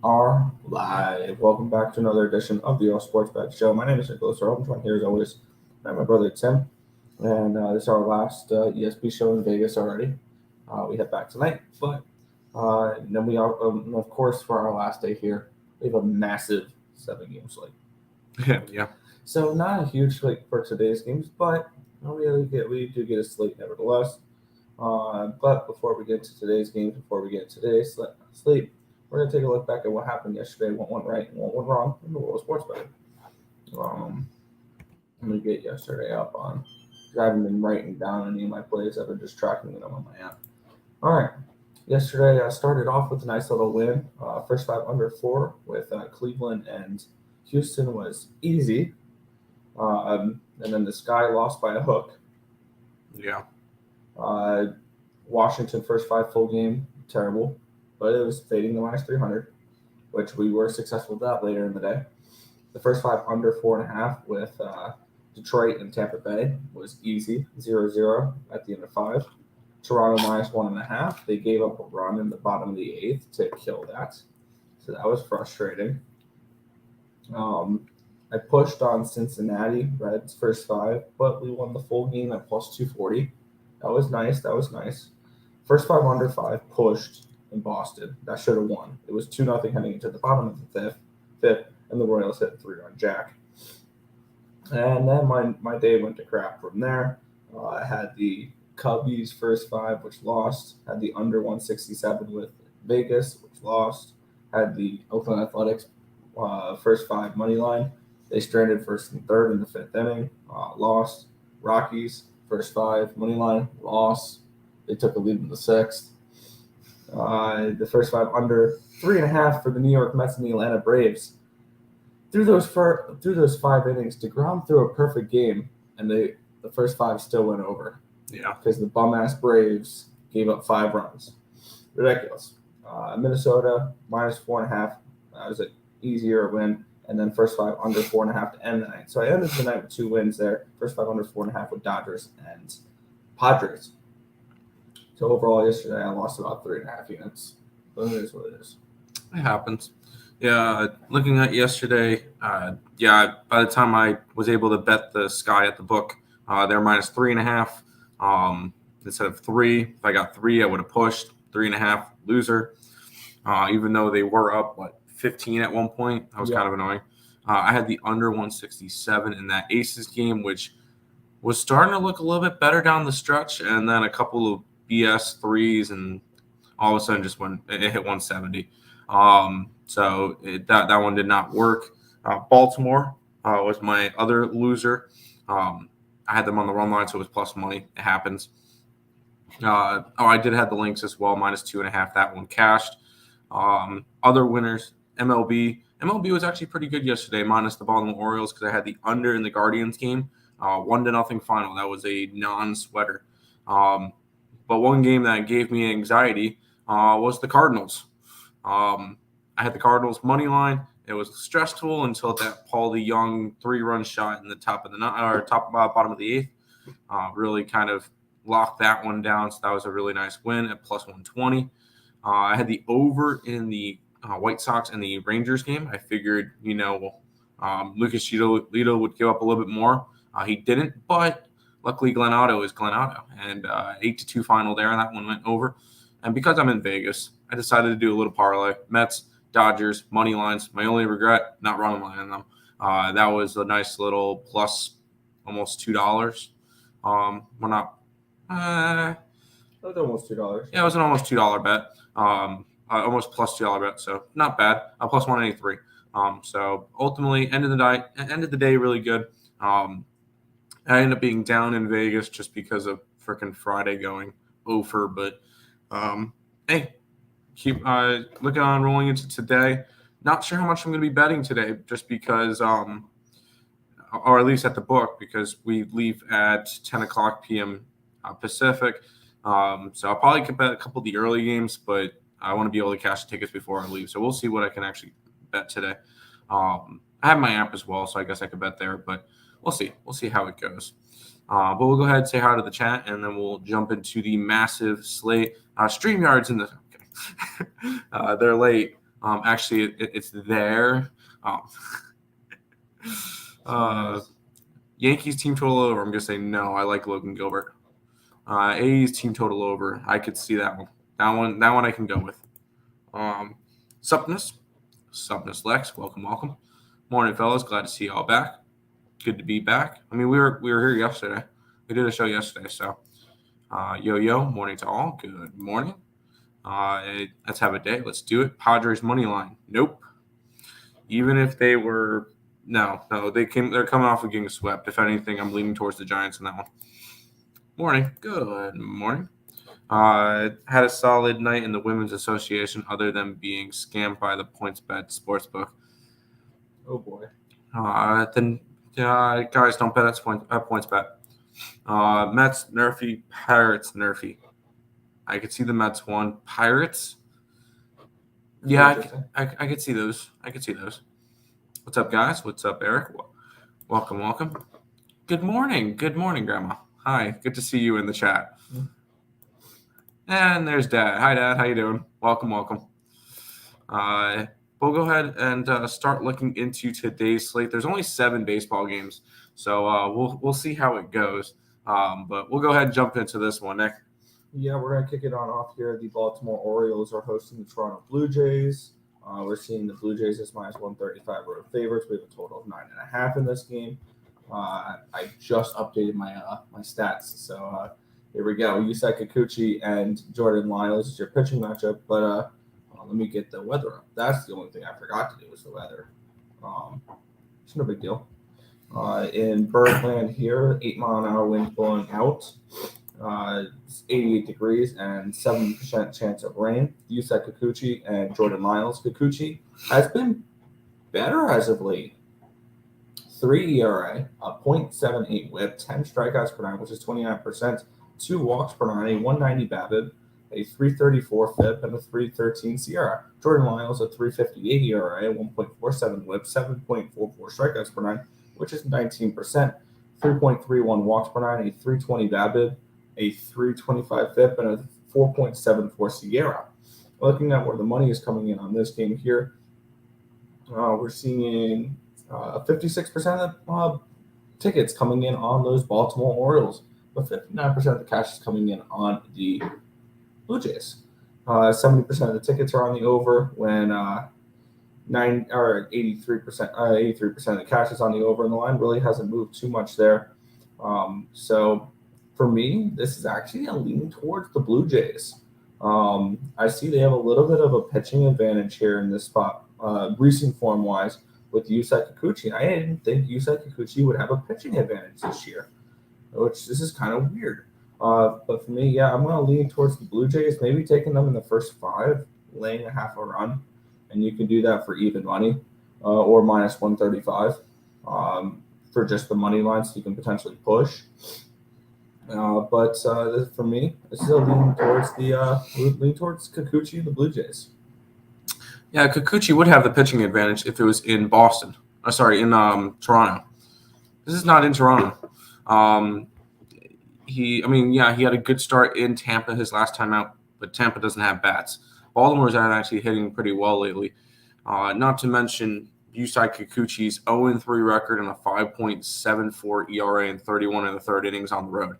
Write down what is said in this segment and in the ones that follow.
are live. Welcome back to another edition of the All Sports Bet Show. My name is Nicholas Earle. I'm joined here as always by my brother Tim. And this is our last ESP show in Vegas already. We head back tonight. But then we are, of course, for our last day here, we have a massive 7-game slate. Yeah. So not a huge slate for today's games, but we do get a slate nevertheless. But before we get to today's games, before we get to today's slate, we're going to take a look back at what happened yesterday, what went right and what went wrong in the world of sports betting. Let me get yesterday up on, because I haven't been writing down any of my plays. I've been just tracking them on my app. All right. Yesterday, I started off with a nice little win. First 5 under 4 with Cleveland and Houston was easy. And then the Sky lost by a hook. Yeah. Washington first 5 full game, terrible. But it was fading the minus 300, which we were successful with that later in the day. The first 5 under 4.5 with Detroit and Tampa Bay was easy, 0-0 at the end of 5. Toronto minus 1.5. They gave up a run in the bottom of the 8th to kill that. So that was frustrating. I pushed on Cincinnati Reds first 5, but we won the full game at plus 240. That was nice. First 5 under 5 pushed in Boston. That should have won. It was 2-0 heading into the bottom of the fifth, and the Royals hit a 3-run jack. And then my day went to crap from there. I had the Cubbies first 5, which lost. Had the under 167 with Vegas, which lost. Had the Oakland Athletics first 5 money line. They stranded first and third in the 5th inning. Lost. Rockies first 5 money line, lost. They took a lead in the 6th. The first 5 under 3.5 for the New York Mets and the Atlanta Braves. Through those 5 innings, DeGrom threw a perfect game, and the first 5 still went over. Yeah. Because the bum-ass Braves gave up 5 runs. Ridiculous. Minnesota, minus 4.5. That was an easier win. And then first 5 under 4.5 to end the night. So I ended the night with 2 wins there. First 5 under 4.5 with Dodgers and Padres. So overall, yesterday I lost about 3.5 units. But it is what it is. It happens. Yeah, looking at yesterday, by the time I was able to bet the Sky at the book, they're minus 3.5 instead of 3. If I got 3, I would have pushed 3.5 loser. Even though they were up 15 at one point, that was kind of annoying. I had the under 167 in that Aces game, which was starting to look a little bit better down the stretch, and then a couple of BS 3s, and all of a sudden it hit 170. So that one did not work. Baltimore was my other loser. I had them on the run line, so it was plus money. It happens. I did have the Lynx as well, minus 2.5. That one cashed. Other winners, MLB. MLB was actually pretty good yesterday, minus the Baltimore Orioles, because I had the under in the Guardians game. 1-0 final. That was a non-sweater. But one game that gave me anxiety was the Cardinals. I had the Cardinals money line. It was stressful until that Paulie Young 3-run shot in the bottom of the 8th really kind of locked that one down. So that was a really nice win at plus 120. I had the over in the White Sox and the Rangers game. I figured, Lucas Giolito would give up a little bit more. He didn't, but luckily Glenn Otto is Glenn Otto. And 8-2 final there, and that one went over. And because I'm in Vegas, I decided to do a little parlay. Mets, Dodgers, money lines. My only regret, not running line on them. That was a nice little plus almost $2. We're not That was almost $2. Yeah, it was an almost $2 bet. Almost plus $2 bet, so not bad. Plus 183. So ultimately, end of the day, really good. I ended up being down in Vegas just because of freaking Friday going over. But hey, keep looking on rolling into today. Not sure how much I'm going to be betting today, just because, or at least at the book, because we leave at 10 o'clock p.m. Pacific. So I'll probably bet a couple of the early games, but I want to be able to cash the tickets before I leave. So we'll see what I can actually bet today. I have my app as well, so I guess I could bet there, but we'll see. We'll see how it goes. But we'll go ahead and say hi to the chat, and then we'll jump into the massive slate. StreamYard's in the – okay. They're late. Actually, it's there. Nice. Yankees team total over. I'm gonna say no. I like Logan Gilbert. A's team total over. I could see that one. That one I can go with. Supness Lex. Welcome. Morning, fellas. Glad to see y'all back. Good to be back. I mean, we were here yesterday. We did a show yesterday. So, yo, morning to all. Good morning. Let's have a day. Let's do it. Padres money line. Nope. Even if they were no, they're coming off of getting swept. If anything, I'm leaning towards the Giants in that one. Morning. Good morning. Had a solid night in the Women's Association other than being scammed by the PointsBet sportsbook. Oh boy. Then guys, don't bet at PointsBet. Mets nerfy, Pirates nerfy. I could see the Mets one. Pirates. Yeah, I could see those. What's up, guys? What's up, Eric? Welcome. Good morning, Grandma. Hi, good to see you in the chat. And there's Dad. Hi, Dad. How you doing? Welcome. We'll go ahead and start looking into today's slate. There's only 7 baseball games, so we'll see how it goes. But we'll go ahead and jump into this one, Nick. Yeah, we're going to kick it on off here. The Baltimore Orioles are hosting the Toronto Blue Jays. We're seeing the Blue Jays as minus 135 road favorites. We have a total of 9.5 in this game. I just updated my stats, so here we go. Yusei Kikuchi and Jordan Lyles is your pitching matchup, but let me get the weather up. That's the only thing I forgot to do was the weather. It's no big deal. In Birdland here, 8-mile-an-hour wind blowing out. It's 88 degrees and 7% chance of rain. Yusei Kikuchi and Jordan Lyles. Kikuchi has been better as of late. 3 ERA, a .78 whip, 10 strikeouts per nine, which is 29%, 2 walks per nine, a 190 BABIP, a 334 FIP, and a 313 SIERA. Jordan Lyles, a 358 ERA, a 1.47 whip, 7.44 strikeouts per nine, which is 19%, 3.31 walks per nine, a 320 BABIP, a 325 FIP, and a 4.74 SIERA. Looking at where the money is coming in on this game here, we're seeing 56% of tickets coming in on those Baltimore Orioles, but 59% of the cash is coming in on the Blue Jays. 70% of the tickets are on the over when 83% of the cash is on the over, and the line really hasn't moved too much there. So for me, this is actually a lean towards the Blue Jays. I see they have a little bit of a pitching advantage here in this spot, recent form-wise, with Yusei Kikuchi. I didn't think Yusei Kikuchi would have a pitching advantage this year, which this is kind of weird. But for me, yeah, I'm going to lean towards the Blue Jays, maybe taking them in the first 5, laying a half a run. And you can do that for even money or minus 135 for just the money line, so you can potentially push. But for me, it's still leaning towards Kikuchi and the Blue Jays. Yeah, Kikuchi would have the pitching advantage if it was in Boston. In Toronto. This is not in Toronto. He had a good start in Tampa his last time out, but Tampa doesn't have bats. Baltimore's actually hitting pretty well lately. Not to mention Yusei Kikuchi's 0-3 record and a 5.74 ERA and 31 in the third innings on the road.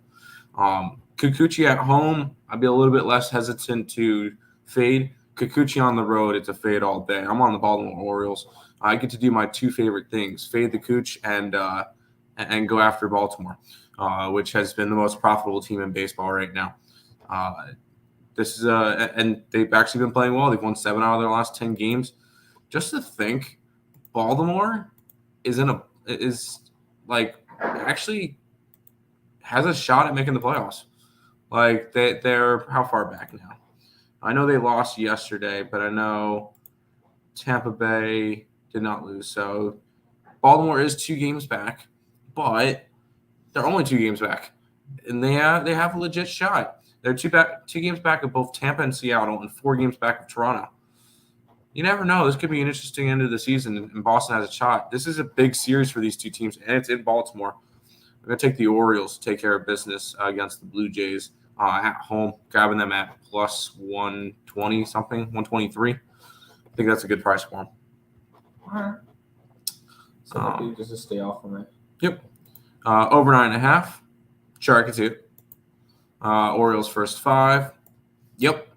Kikuchi at home, I'd be a little bit less hesitant to fade. Kikuchi on the road, it's a fade all day. I'm on the Baltimore Orioles. I get to do my 2 favorite things: fade the Cooch and go after Baltimore, which has been the most profitable team in baseball right now. This is and they've actually been playing well. They've won 7 out of their last 10 games. Just to think, Baltimore actually has a shot at making the playoffs. Like they're how far back now? I know they lost yesterday, but I know Tampa Bay did not lose. So Baltimore is 2 games back, but they're only 2 games back, and they have a legit shot. They're 2 games back of both Tampa and Seattle, and 4 games back of Toronto. You never know. This could be an interesting end of the season, and Boston has a shot. This is a big series for these 2 teams, and it's in Baltimore. I'm going to take the Orioles to take care of business against the Blue Jays at home, grabbing them at plus 120 something, 123. I think that's a good price for him. All right. So maybe just to stay off from it. Yep. Over 9.5. Sure, I can see it. Orioles first 5. Yep.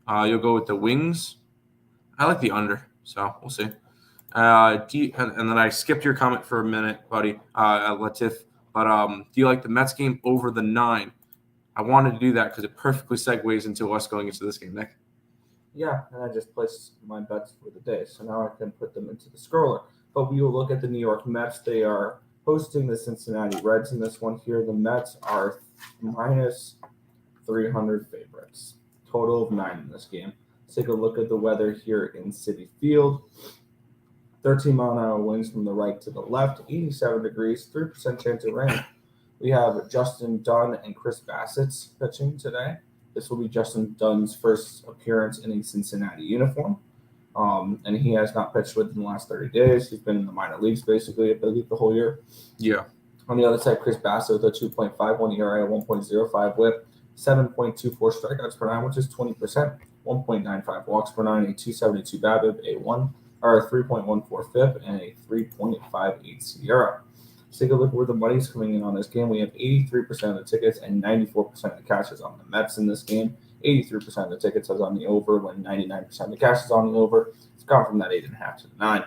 You'll go with the Wings. I like the under, so we'll see. And then I skipped your comment for a minute, buddy, Latif. But do you like the Mets game over the 9? I wanted to do that because it perfectly segues into us going into this game, Nick. Yeah, and I just placed my bets for the day, so now I can put them into the scroller. But we will look at the New York Mets. They are hosting the Cincinnati Reds in this one here. The Mets are minus 300 favorites. Total of 9 in this game. Let's take a look at the weather here in Citi Field. 13-mile-an-hour winds from the right to the left, 87 degrees, 3% chance of rain. We have Justin Dunn and Chris Bassett's pitching today. This will be Justin Dunn's first appearance in a Cincinnati uniform. And he has not pitched within the last 30 days. He's been in the minor leagues basically, I believe, the whole year. Yeah. On the other side, Chris Bassett with a 2.51 ERA, 1.05 whip, 7.24 strikeouts per 9, which is 20%, 1.95 walks per 9, a 272 BABIP, a 3.14 FIP, and a 3.58 SIERA. Let's take a look at where the money's coming in on this game. We have 83% of the tickets and 94% of the cash is on the Mets in this game. 83% of the tickets is on the over when 99% of the cash is on the over. It's gone from that 8.5 to the 9.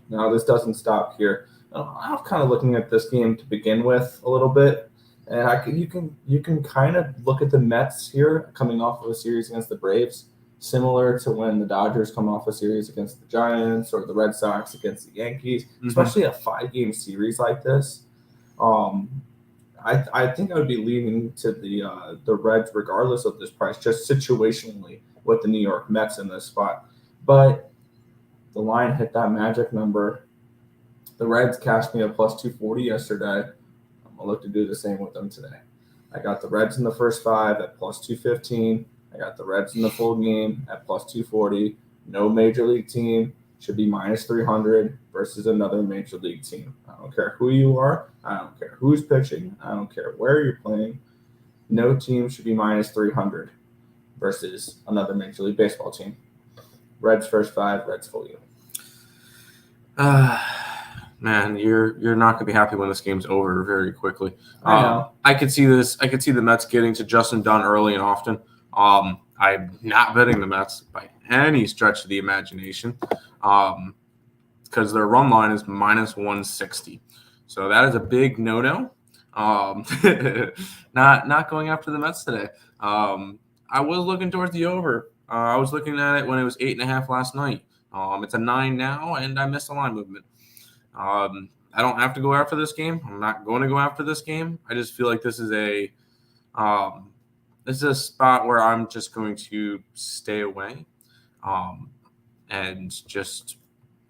Now, this doesn't stop here. I was kind of looking at this game to begin with a little bit, and you can kind of look at the Mets here coming off of a series against the Braves, similar to when the Dodgers come off a series against the Giants or the Red Sox against the Yankees, especially a 5-game series like this. I think I would be leaning to the Reds regardless of this price, just situationally with the New York Mets in this spot. But the line hit that magic number. The Reds cashed me a plus 240 yesterday. I'm going to look to do the same with them today. I got the Reds in the first 5 at plus 215. I got the Reds in the full game at plus 240. No major league team should be minus 300 versus another major league team. I don't care who you are. I don't care who's pitching. I don't care where you're playing. No team should be minus 300 versus another major league baseball team. Reds first 5, Reds full game. Man, you're not going to be happy when this game's over very quickly. I know. I could see this. I could see the Mets getting to Justin Dunn early and often. I'm not betting the Mets by any stretch of the imagination because their run line is minus 160. So that is a big no-no. Not going after the Mets today. I was looking towards the over. I was looking at it when it was 8.5 last night. It's a 9 now, and I missed the line movement. I don't have to go after this game. I'm not going to go after this game. I just feel like this is a spot where I'm just going to stay away, and just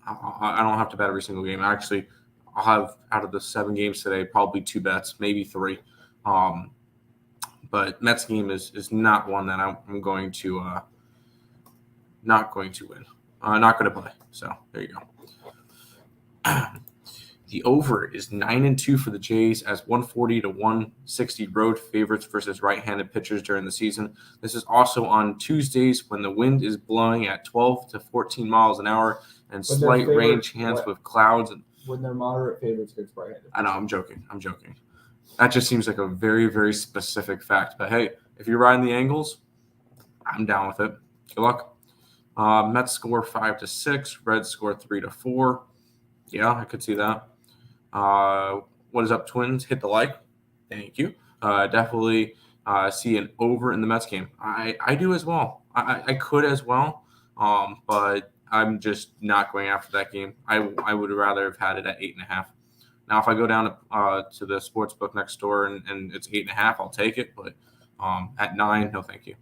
I don't have to bet every single game. Actually, I'll have out of the 7 games today probably 2 bets, maybe 3. But Mets game is not one that I'm going to not going to win. Not going to play. So there you go. The over is 9-2 for the Jays as 140 to 160 road favorites versus right-handed pitchers during the season. This is also on Tuesdays when the wind is blowing at 12 to 14 miles an hour and slight rain chance with clouds. When they're moderate favorites against right-handed. I know, I'm joking. That just seems like a very, very specific fact. But hey, if you're riding the angles, I'm down with it. Good luck. Mets score 5-6. Reds score 3-4. Yeah, I could see that. What is up, Twins? Hit the like. Thank you. Definitely see an over in the Mets game. I do as well. I could as well, but I'm just not going after that game. I would rather have had it at 8.5. Now, if I go down to the sports book next door and it's 8.5, I'll take it. But at 9, no, thank you.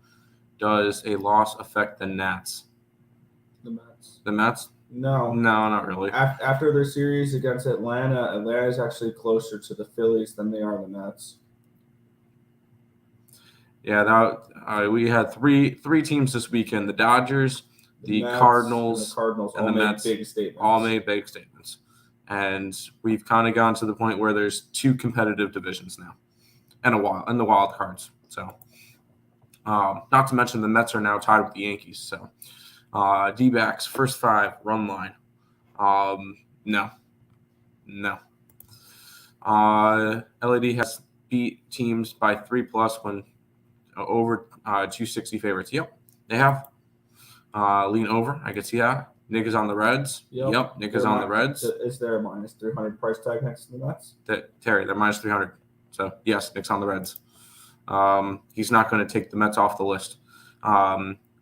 Does a loss affect the Nats? The Mets? No, not really. After their series against Atlanta is actually closer to the Phillies than they are the Mets. Yeah, we had three teams this weekend: the Dodgers, the Cardinals, and the Mets. All made big statements, and we've kind of gone to the point where there's 2 competitive divisions now, and the wild cards. So, not to mention the Mets are now tied with the Yankees. So. D-backs, first 5, run line. No. LED has beat teams by 3+ when over 260 favorites. Yep, they have. Lean over. I can see that. Nick is on the Reds. Yep, Nick is on the Reds. Is there a minus 300 price tag next to the Mets? Terry, they're minus 300. So, yes, Nick's on the Reds. He's not going to take the Mets off the list.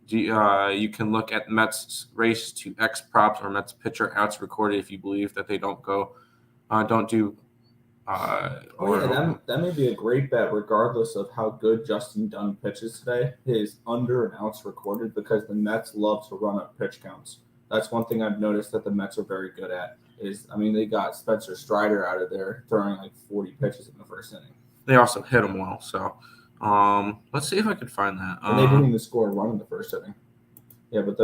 You can look at Mets race to X props or Mets pitcher outs recorded if you believe that they don't do. That may be a great bet, regardless of how good Justin Dunn pitches today. His under and outs recorded, because the Mets love to run up pitch counts. That's one thing I've noticed that the Mets are very good at. They got Spencer Strider out of there throwing like 40 pitches in the first inning. They also hit him well. So let's see if I could find that. And they didn't even score a run in the first inning. Yeah, but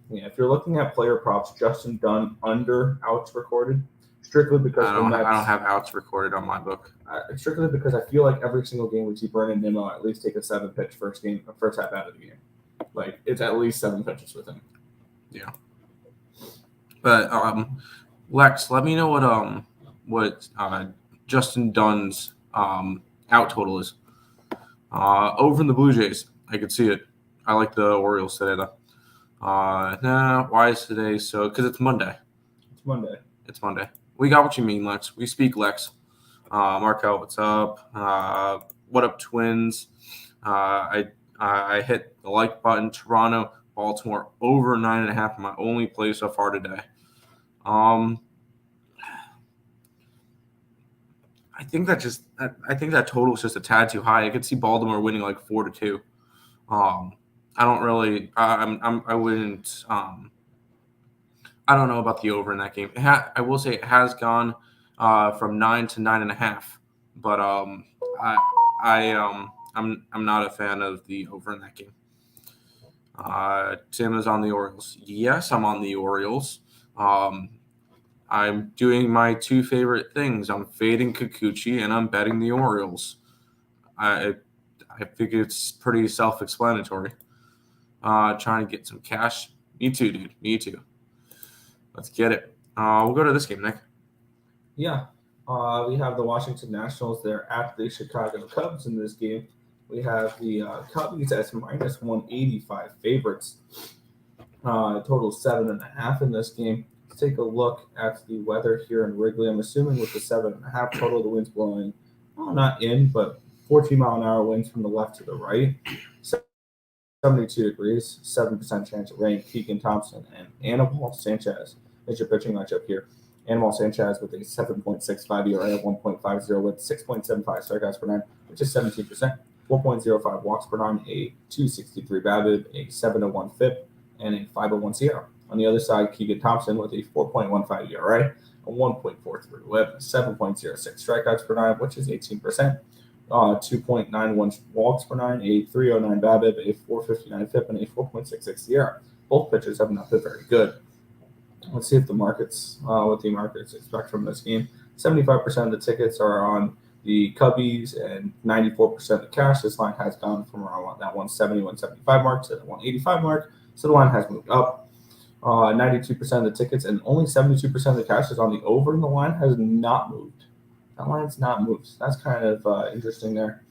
if you're looking at player props, Justin Dunn under outs recorded. Strictly because I don't have outs recorded on my book. Strictly because I feel like every single game we see Brandon Nimmo at least take a 7-pitch first half out of the game. Like, it's at least 7 pitches with him. Yeah. But Lex, let me know what Justin Dunn's out total is. Over in the Blue Jays, I could see it. I like the Orioles today though. Why is today so? Because it's Monday. It's Monday. We got what you mean, Lex. We speak Lex. Markel, what's up? What up, Twins? I hit the like button. Toronto, Baltimore, over 9.5. My only play so far today. I think that total is just a tad too high. I could see Baltimore winning like 4-2. I don't really. I wouldn't. I don't know about the over in that game. I will say it has gone from 9 to 9.5, but I'm not a fan of the over in that game. Tim is on the Orioles. Yes, I'm on the Orioles. I'm doing my 2 favorite things. I'm fading Kikuchi and I'm betting the Orioles. I think it's pretty self-explanatory. Trying to get some cash. Me too, dude. Me too. Let's get it. We'll go to this game, Nick. Yeah. We have the Washington Nationals. They're at the Chicago Cubs in this game. We have the Cubbies as minus 185 favorites. Total 7.5 in this game. Let's take a look at the weather here in Wrigley. I'm assuming with the 7.5 total, the wind's blowing, not in, but 14-mile-an-hour winds from the left to the right. 72 degrees, 7% chance of rain. Keegan Thompson and Anibal Sanchez is your pitching matchup here. Anibal Sanchez with a 7.65 ERA, 1.50 with 6.75 strikeouts per 9, which is 17%. 4.05 walks per 9, a 263 BABIP, a 701 FIP, and a 501 CR. On the other side, Keegan Thompson with a 4.15 ERA, a 1.43 WHIP, 7.06 strikeouts per 9, which is 18%. 2.91 walks per 9, a 309 BABIP, a 459 FIP, and a 4.66 CR. Both pitchers have not been very good. Let's see if what the markets expect from this game. 75% of the tickets are on the Cubbies and 94% of the cash. This line has gone from around that 170, 175 mark to the 185 mark. So the line has moved up. 92% of the tickets and only 72% of the cash is on the over, and the line has not moved. That line's not moved. That's kind of interesting there.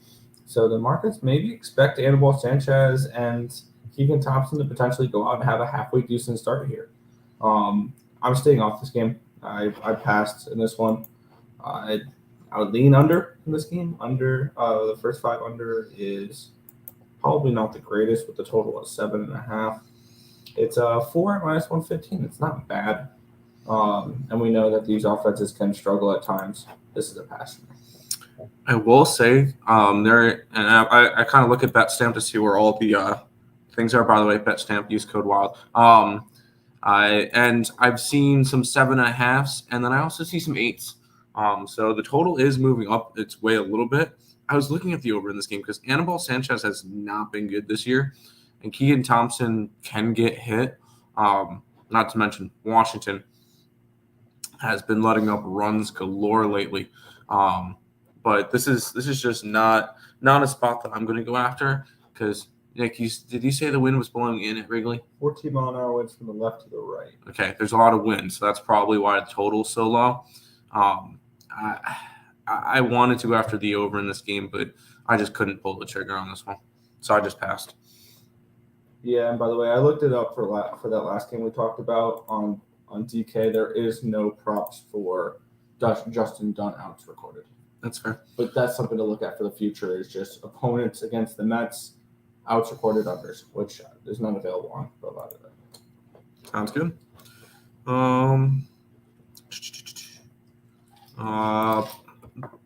So the markets maybe expect Anibal Sanchez and Keegan Thompson to potentially go out and have a halfway decent start here. I'm staying off this game. I passed in this one. I would lean under in this game. Under the first 5 under is probably not the greatest with the total of 7.5. It's 4 at minus 115. It's not bad. And we know that these offenses can struggle at times. This is a pass. I will say I kind of look at BetStamp to see where all the things are. By the way, BetStamp, use code WILD. And I've seen some 7.5s, and then I also see some 8s. So the total is moving up its way a little bit. I was looking at the over in this game because Anibal Sanchez has not been good this year, and Keegan Thompson can get hit. Not to mention Washington has been letting up runs galore lately. But this is just not a spot that I'm going to go after because Nick, did you say the wind was blowing in at Wrigley? 14-mile-an-hour winds from the left to the right. Okay, there's a lot of wind, so that's probably why the total's so low. I wanted to go after the over in this game, but I just couldn't pull the trigger on this one, so I just passed. Yeah, and by the way, I looked it up for that last game we talked about on DK. There is no props for Justin Dunn outs recorded. That's fair. But that's something to look at for the future. Is just opponents against the Mets, outs recorded unders, which there's none available on for a lot of them. Sounds good.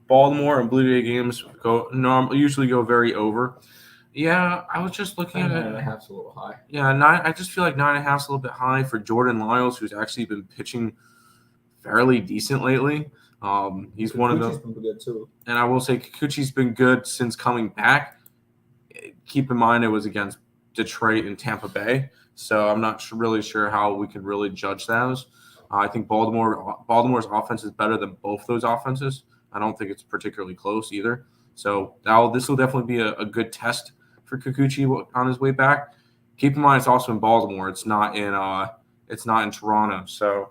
Baltimore and Blue Jay games usually go very over. Yeah, I was just looking at it. 9.5's a little high. Yeah, 9. I just feel like 9.5's a little bit high for Jordan Lyles, who's actually been pitching fairly decent lately. He's one of them. Been good too. And I will say Kikuchi's been good since coming back. Keep in mind it was against Detroit and Tampa Bay, so I'm not really sure how we can really judge those. I think Baltimore's offense is better than both those offenses. I don't think it's particularly close either. So this will definitely be a good test for Kikuchi on his way back. Keep in mind it's also in Baltimore. It's not in Toronto. So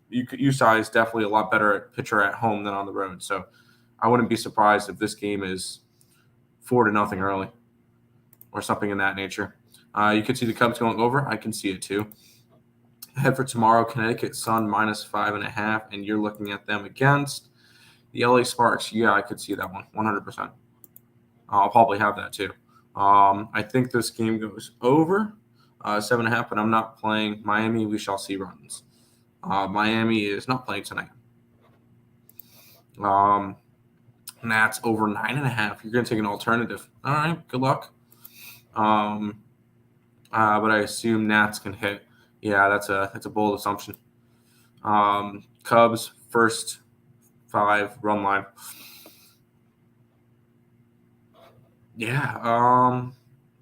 USI is definitely a lot better at pitcher at home than on the road. So I wouldn't be surprised if this game is 4-0 early or something in that nature. You could see the Cubs going over. I can see it too. Ahead for tomorrow, Connecticut Sun -5.5, and you're looking at them against the LA Sparks. Yeah, I could see that one 100%. I'll probably have that too. I think this game goes over 7.5, but I'm not playing Miami. We shall see runs. Miami is not playing tonight. Nats over 9.5. You're going to take an alternative. All right, good luck. But I assume Nats can hit. Yeah, that's a bold assumption. Cubs first 5 run line. Yeah.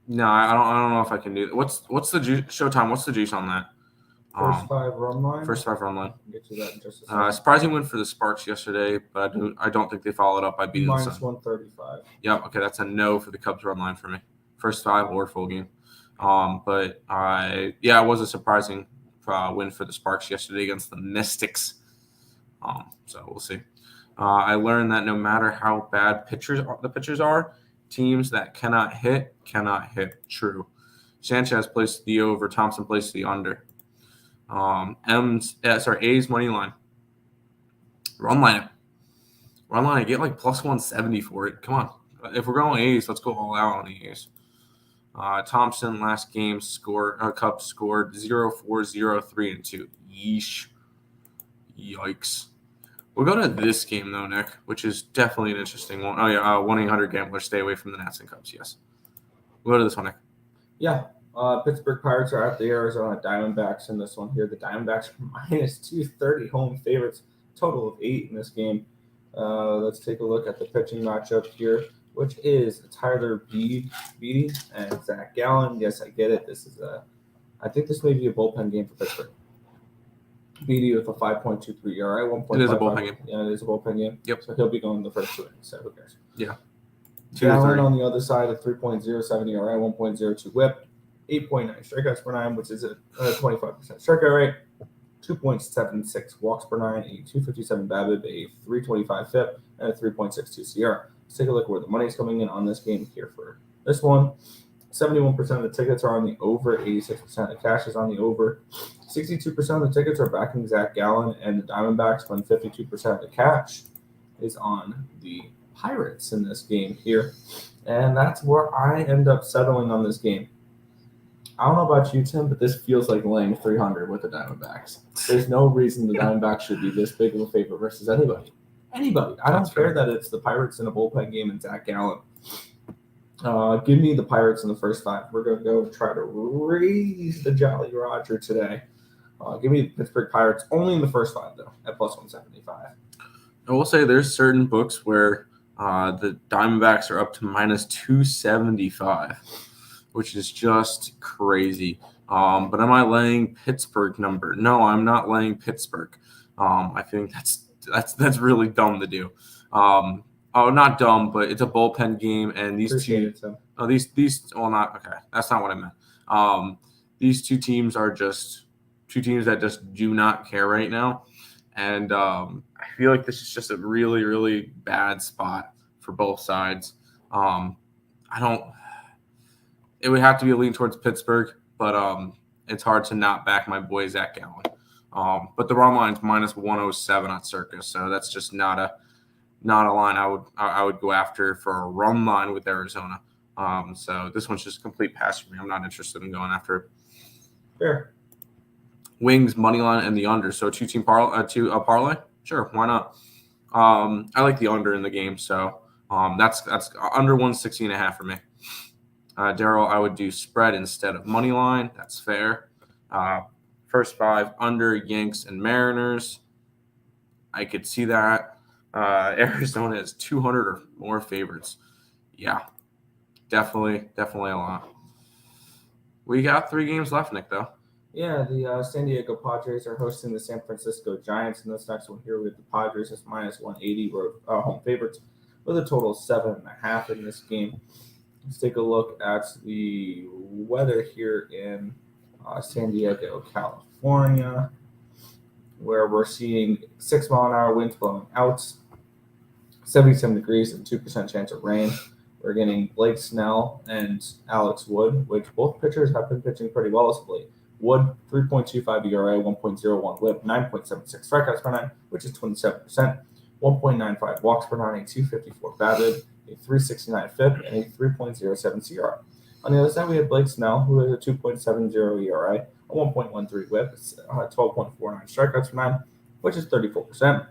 No, I don't know if I can do that. What's the juice? Showtime. What's the juice on that? First 5 run line. First 5 run line. I'll get to that in just a second. Surprising win for the Sparks yesterday, but I don't think they followed up by beating the Sun. -135. Yep. Okay, that's a no for the Cubs run line for me. First 5 or full game. But it was a surprising win for the Sparks yesterday against the Mystics. So we'll see. I learned that no matter how bad the pitchers are, teams that cannot hit. True. Sanchez placed the over. Thompson placed the under. A's money line. Run line. I get like +170 for it. Come on. If we're going A's, let's go all out on the A's. Thompson last game Cubs scored 0-4, 0-3, and 2. Yeesh. Yikes. We'll go to this game though, Nick, which is definitely an interesting one. Oh yeah, 1-800-GAMBLER. Stay away from the Nats and Cubs. Yes. We'll go to this one, Nick. Yeah. Pittsburgh Pirates are at the Arizona Diamondbacks in this one here. The Diamondbacks are -230 home favorites, total of 8 in this game. Let's take a look at the pitching matchup here, which is Tyler Beede and Zach Gallen. Yes, I get it. I think this may be a bullpen game for Pittsburgh. Beede with a 5.23 ERA, 1.5. It is a bullpen game. Yeah, it is a bullpen game. Yep. So he'll be going the first 2 innings, so who cares? Yeah. Gallen on the other side, a 3.07 ERA, 1.02 WHIP. 8.9 strikeouts per 9, which is a 25% strikeout rate, 2.76 walks per 9, a 257 BABIP, a 325 FIP, and a 3.62 CR. Let's take a look where the money's coming in on this game here for this one. 71% of the tickets are on the over, 86% of the cash is on the over. 62% of the tickets are backing Zach Gallen and the Diamondbacks, when 52% of the cash is on the Pirates in this game here. And that's where I end up settling on this game. I don't know about you, Tim, but this feels like laying 300 with the Diamondbacks. There's no reason the Diamondbacks should be this big of a favorite versus anybody. I don't care that it's the Pirates in a bullpen game and Zach Gallen. Give me the Pirates in the first 5. We're going to go try to raise the Jolly Roger today. Give me the Pittsburgh Pirates only in the first 5, though, at +175. I will say there's certain books where the Diamondbacks are up to -275. Which is just crazy. But am I laying Pittsburgh number? No, I'm not laying Pittsburgh. I think that's really dumb to do. Oh, not dumb, but it's a bullpen game, and these Appreciate two. it, Tim. Oh, these. Well, not okay. That's not what I meant. These two teams are just two teams that just do not care right now, and I feel like this is just a really, really bad spot for both sides. I don't. It would have to be a lean towards Pittsburgh, but it's hard to not back my boy Zach Gallen. But the run line's minus 107 on Circus, so that's just not a line I would go after for a run line with Arizona. So this one's just a complete pass for me. I'm not interested in going after it. Fair. Wings, money line, and the under. So two parlay. Sure, why not? I like the under in the game, so that's under 160.5 for me. Daryl, I would do spread instead of money line. That's fair. First 5 under Yanks and Mariners. I could see that. Arizona has 200 or more favorites. Yeah, definitely a lot. We got 3 games left, Nick, though. Yeah, the San Diego Padres are hosting the San Francisco Giants, and this next one here with the Padres is minus 180. We're home favorites with a total of 7.5 in this game. Let's take a look at the weather here in San Diego, California, where we're seeing 6-mile-an-hour winds blowing out, 77 degrees and 2% chance of rain. We're getting Blake Snell and Alex Wood, which both pitchers have been pitching pretty well as of late. Wood, 3.25 ERA, 1.01 WHIP, 9.76 strikeouts per 9, which is 27%, 1.95 walks per 9, a 254 BABIP, a 369 FIP, and a 3.07 CR. On the other side, we have Blake Snell, who has a 2.70 ERA, a 1.13 WHIP, 12.49 strikeouts per 9, which is 34%,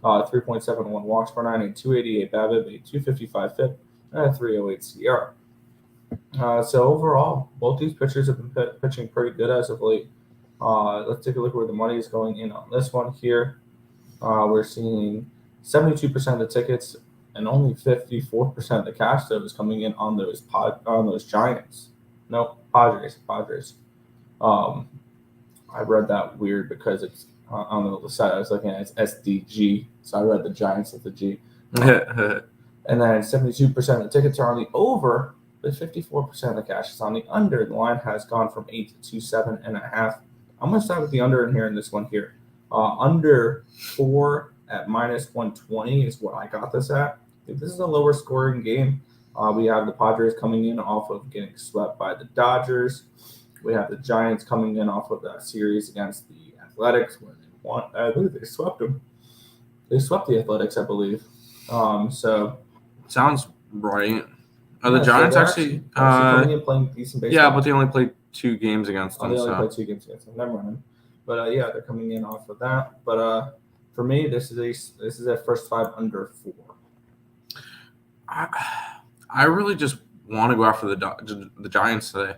3.71 walks per 9, a 288 BABIP, a 255 FIP, and a 308 CR. So overall, both these pitchers have been pitching pretty good as of late. Let's take a look where the money is going in on this one here. We're seeing 72% of the tickets and only 54% of the cash that is coming in on those Giants. No, Padres. I read that weird because it's on the side I was looking at, it's SDG, so I read the Giants with the G. And then 72% of the tickets are on the over, but 54% of the cash is on the under. The line has gone from 8 to 7.5. I'm going to start with the under in here in this one here. Under 4 at minus 120 is what I got this at. I think this is a lower scoring game. We have the Padres coming in off of getting swept by the Dodgers. We have the Giants coming in off of that series against the Athletics where they won. I believe they swept them. They swept the Athletics, I believe. So sounds right. The Giants actually coming in playing decent baseball. Yeah, but they only played 2 games against them. They only played 2 games against them. Never mind. But yeah, they're coming in off of that. But for me, this is a first 5 under 4. I really just want to go after the Giants today.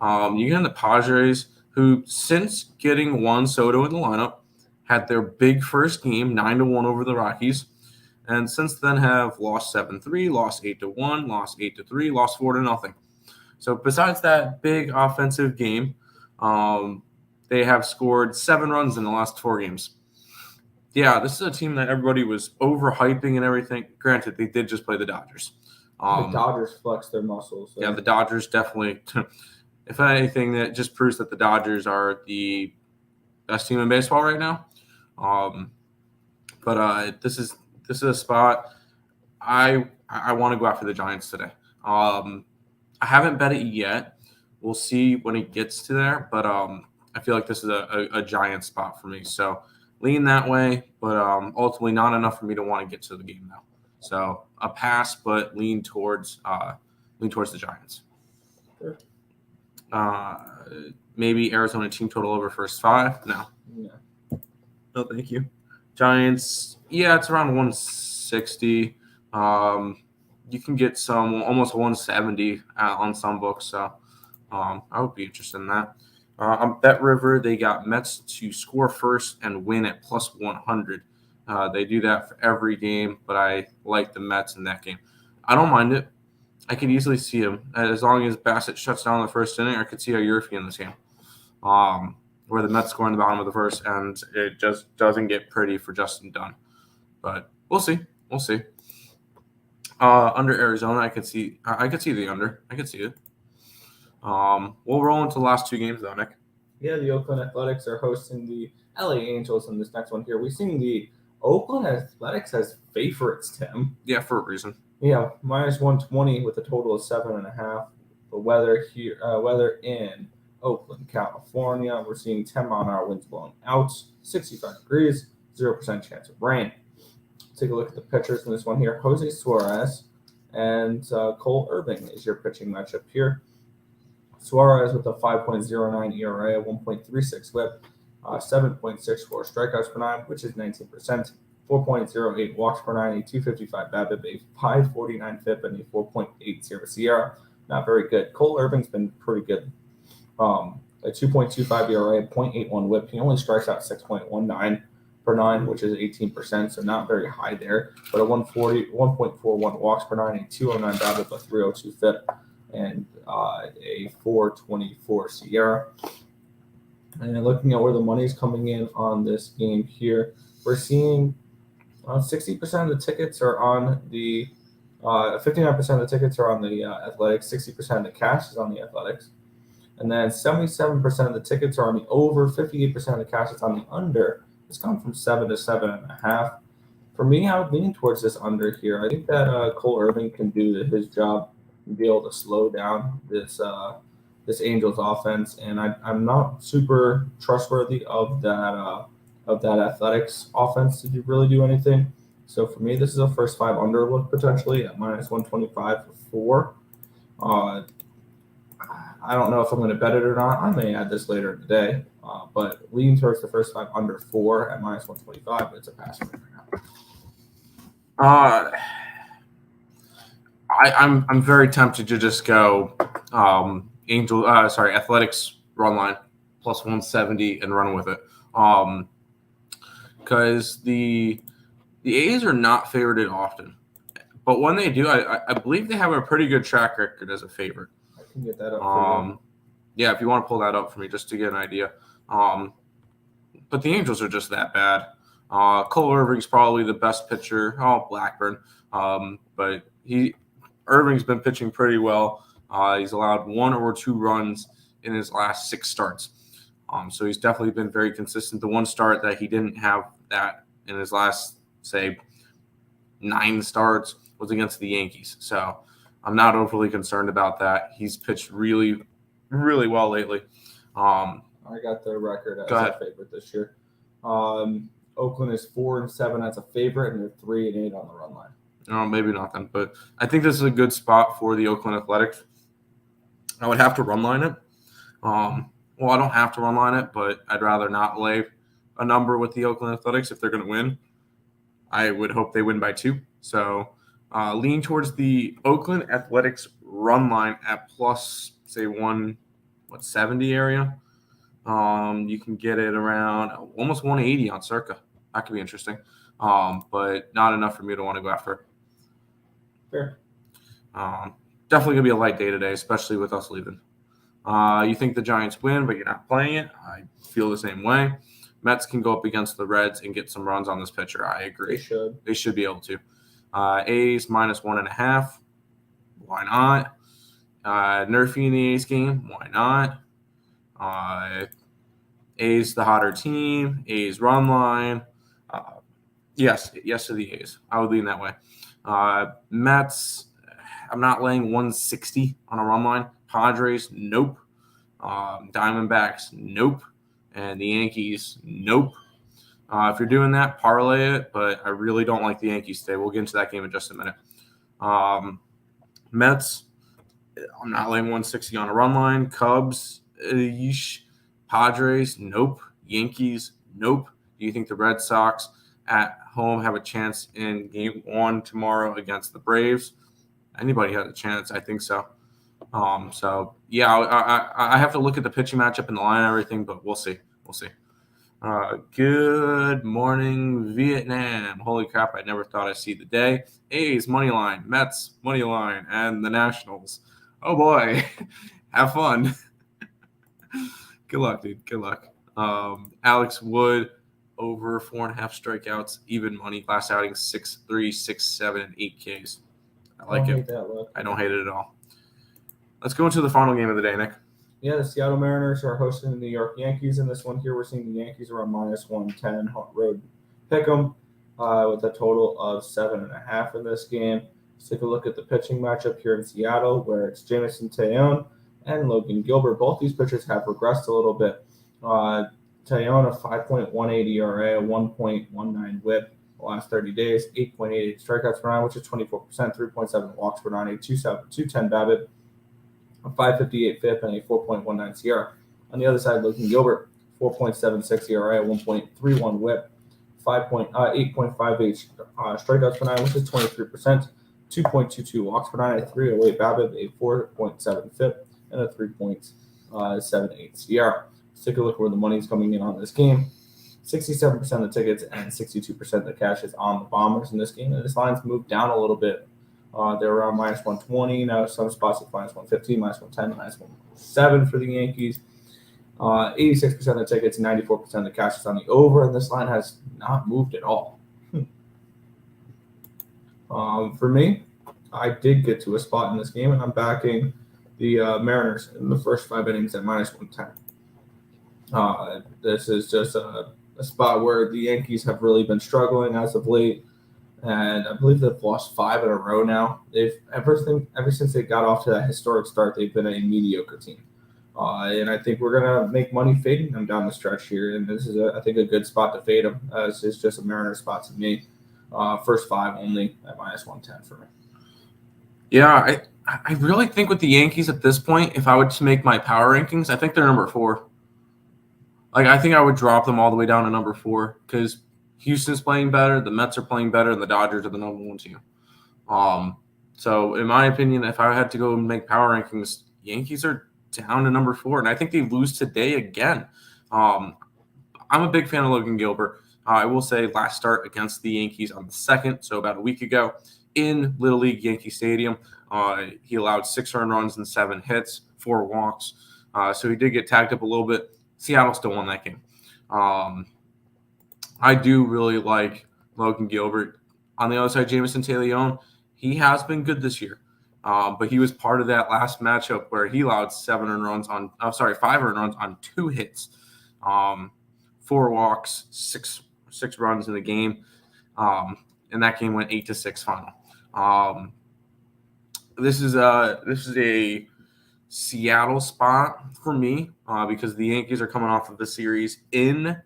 You get the Padres, who since getting Juan Soto in the lineup, had their big first game, 9-1 over the Rockies, and since then have lost 7-3, lost 8-1, lost 8-3, lost 4-0. So besides that big offensive game, they have scored 7 runs in the last 4 games. Yeah, this is a team that everybody was overhyping and everything. Granted, they did just play the Dodgers. The Dodgers flexed their muscles. So. Yeah, the Dodgers definitely. If anything, that just proves that the Dodgers are the best team in baseball right now. But this is a spot I want to go after the Giants today. I haven't bet it yet. We'll see when it gets to there, but I feel like this is a Giant spot for me. So lean that way, but ultimately not enough for me to want to get to the game now. So a pass, but lean towards the Giants. Sure. Maybe Arizona team total over first 5. No, no, thank you. Giants, yeah, it's around 160. You can get some almost 170 on some books, so I would be interested in that. On Bet River, they got Mets to score first and win at plus 100. They do that for every game, but I like the Mets in that game. I don't mind it. I could easily see him. As long as Bassett shuts down the first inning, I could see a Yurfee in this game. Where the Mets score in the bottom of the first, and it just doesn't get pretty for Justin Dunn. But we'll see. Under Arizona, I could see the under. I could see it. We'll roll into the last two games though, Nick. Yeah, the Oakland Athletics are hosting the LA Angels in this next one here. We're seeing the Oakland Athletics as favorites, Tim. Yeah, for a reason. Yeah, minus 120 with a total of 7.5. The weather here, weather in Oakland, California. We're seeing 10-mile-an-hour winds blowing out, 65 degrees, 0% chance of rain. Take a look at the pitchers in this one here. Jose Suarez and Cole Irving is your pitching matchup here. Suarez with a 5.09 ERA, 1.36 WHIP, 7.64 strikeouts per nine, which is 19%, 4.08 walks per nine, a 255 BABIP, a 549 FIP, and a 4.80 SIERA. Not very good. Cole Irving's been pretty good. A 2.25 ERA, 0.81 WHIP. He only strikes out 6.19 per nine, which is 18%, so not very high there. But a 1.41 walks per nine, a 209 BABIP, a 302 FIP, and a 424 SIERA. And looking at where the money's coming in on this game here, we're seeing 60% of the tickets are on the 59% of the tickets are on the Athletics, 60% of the cash is on the Athletics, and then 77% of the tickets are on the over, 58% of the cash is on the under. It's gone from 7 to 7.5. For me, I would lean towards this under here. I think that Cole Irving can do his job and be able to slow down this Angels offense, and I'm not super trustworthy of that Athletics offense to really do anything. So for me, this is a first five under look potentially at minus 125 for 4. I don't know if I'm going to bet it or not. I may add this later in the day, but lean towards the first five under 4 at minus 125. But it's a pass right now. I'm very tempted to just go Athletics run line plus 170 and run with it. Because the A's are not favored often, but when they do, I believe they have a pretty good track record as a favorite. I can get that up for you. Yeah, if you want to pull that up for me just to get an idea. But the Angels are just that bad. Cole Irving's probably the best pitcher. Blackburn. But Irving's been pitching pretty well. He's allowed 1 or 2 runs in his last 6 starts. So he's definitely been very consistent. The one start that he didn't have that in his last, say, 9 starts was against the Yankees. So I'm not overly concerned about that. He's pitched really, really well lately. I got the record as a favorite this year. Oakland is 4-7 as a favorite, and they're 3-8 on the run line. No, maybe not then. But I think this is a good spot for the Oakland Athletics. I would have to run line it. Well, I don't have to run line it, but I'd rather not lay a number with the Oakland Athletics if they're going to win. I would hope they win by 2. So lean towards the Oakland Athletics run line at plus, say, 170 area. You can get it around almost 180 on Circa. That could be interesting, but not enough for me to want to go after. Fair. Definitely going to be a light day today, especially with us leaving. You think the Giants win, but you're not playing it. I feel the same way. Mets can go up against the Reds and get some runs on this pitcher. I agree. They should be able to. A's minus 1.5. Why not? Nerfing the A's game. Why not? A's the hotter team. A's run line. Yes to the A's. I would lean that way. Mets, I'm not laying 160 on a run line. Padres, nope. Diamondbacks, nope. And the Yankees, nope. If you're doing that, parlay it, but I really don't like the Yankees today. We'll get into that game in just a minute. Mets, I'm not laying 160 on a run line. Cubs, yeesh. Padres, nope. Yankees, nope. Do you think the Red Sox at home have a chance in game 1 tomorrow against the Braves? Anybody has a chance. I think so. So, yeah, I have to look at the pitching matchup and the line and everything, but we'll see. Good morning, Vietnam. Holy crap, I never thought I'd see the day. A's, money line. Mets, money line. And the Nationals. Oh, boy. Have fun. Good luck, dude. Good luck. Alex Wood, over 4.5 strikeouts, even money. Last outing, 6.3, 6.7, and 8 Ks. I like don't it. hate that look. I don't hate it at all. Let's go into the final game of the day, Nick. Yeah, the Seattle Mariners are hosting the New York Yankees. In this one here, we're seeing the Yankees around -110 road pick'em with a total of 7.5 in this game. Let's take a look at the pitching matchup here in Seattle, where it's Jameson Taillon and Logan Gilbert. Both these pitchers have regressed a little bit. Taillon, a 5.18 ERA, a 1.19 WHIP the last 30 days, 8.88 strikeouts per nine, which is 24%, 3.7 walks per nine, a 210 BABIP, a 5.58 FIP, and a 4.19 SIERA. On the other side, Logan Gilbert, 4.76 ERA, 1.31 WHIP, 8.58 strikeouts per nine, which is 23%, 2.22 walks per nine, a 3.08 BABIP, a 4.7 FIP, and a 3.78 SIERA. Let's take a look where the money's coming in on this game. 67% of the tickets and 62% of the cash is on the Bombers in this game. And this line's moved down a little bit. They're around -120. Now some spots at -115, -110, -107 for the Yankees. 86% of the tickets, 94% of the cash is on the over, and this line has not moved at all. For me, I did get to a spot in this game, and I'm backing the Mariners in the first 5 innings at -110. This is just a spot where the Yankees have really been struggling as of late, and I believe they've lost 5 in a row now. Ever since they got off to that historic start, they've been a mediocre team. And I think we're gonna make money fading them down the stretch here, and this is I think a good spot to fade them. This is just a Mariner spot to me. First 5 only at -110 for me. Yeah, I really think with the Yankees at this point, if I were to make my power rankings, I think they're number 4. Like, I think I would drop them all the way down to number 4 because Houston's playing better, the Mets are playing better, and the Dodgers are the number 1 team. So in my opinion, if I had to go and make power rankings, Yankees are down to number 4, and I think they lose today again. I'm a big fan of Logan Gilbert. I will say last start against the Yankees on the 2nd, so about a week ago, in Little League Yankee Stadium, he allowed 6 earned runs and 7 hits, 4 walks. So he did get tagged up a little bit. Seattle still won that game. I do really like Logan Gilbert. On the other side, Jameson Taillon, he has been good this year. But he was part of that last matchup where he allowed 5 earned runs on 2 hits, 4 walks, 6 runs in the game. And that game went 8-6 final. This is a Seattle spot for me because the Yankees are coming off of the series in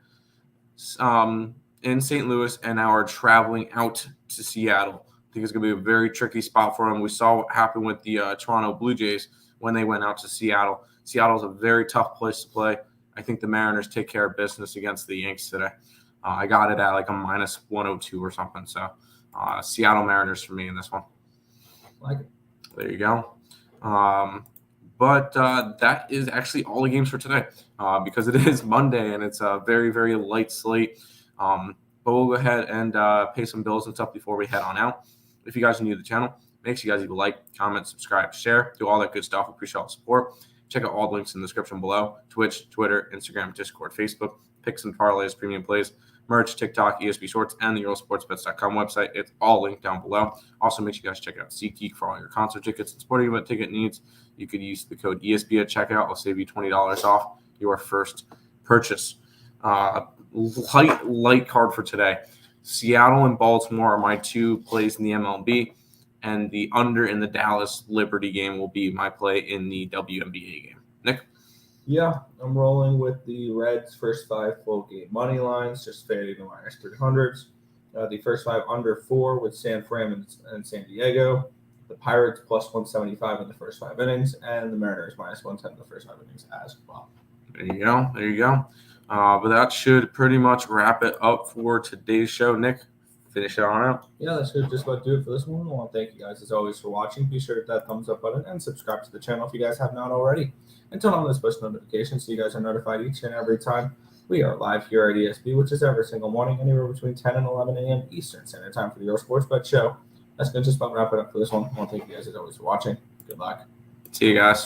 St. Louis and now are traveling out to Seattle. I think it's going to be a very tricky spot for them. We saw what happened with the Toronto Blue Jays when they went out to Seattle. Seattle's a very tough place to play. I think the Mariners take care of business against the Yanks today. I got it at like a -102 or something. So Seattle Mariners for me in this one. Like it. There you go. But that is actually all the games for today because it is Monday and it's a very, very light slate. But we'll go ahead and pay some bills and stuff before we head on out. If you guys are new to the channel, make sure you guys leave a like, comment, subscribe, share, do all that good stuff. Appreciate all the support. Check out all the links in the description below. Twitch, Twitter, Instagram, Discord, Facebook, Picks and Parleys, Premium Plays, merch, TikTok, ESP Shorts, and the EarleSportsBets.com website. It's all linked down below. Also, make sure you guys check out SeatGeek for all your concert tickets and sporting event ticket needs. You could use the code ESP at checkout. I'll save you $20 off your first purchase. Light card for today. Seattle and Baltimore are my 2 plays in the MLB, and the under in the Dallas Liberty game will be my play in the WNBA game. Nick? Yeah, I'm rolling with the Reds' first 5 full game money lines, just fading the -300s. The first 5 under 4 with San Fran and San Diego. The Pirates +175 in the first 5 innings, and the Mariners -110 in the first 5 innings as well. There you go. But that should pretty much wrap it up for today's show. Nick, finish it on out. Yeah, that should just about do it for this one. I want to thank you guys as always for watching. Be sure to hit that thumbs up button and subscribe to the channel if you guys have not already. And turn on those push notifications so you guys are notified each and every time we are live here at ESP, which is every single morning, anywhere between 10 and 11 a.m. Eastern Standard Time for the Earle Sports Bet Show. That's going to just about wrap it up for this one. I want to thank you guys as always for watching. Good luck. See you guys.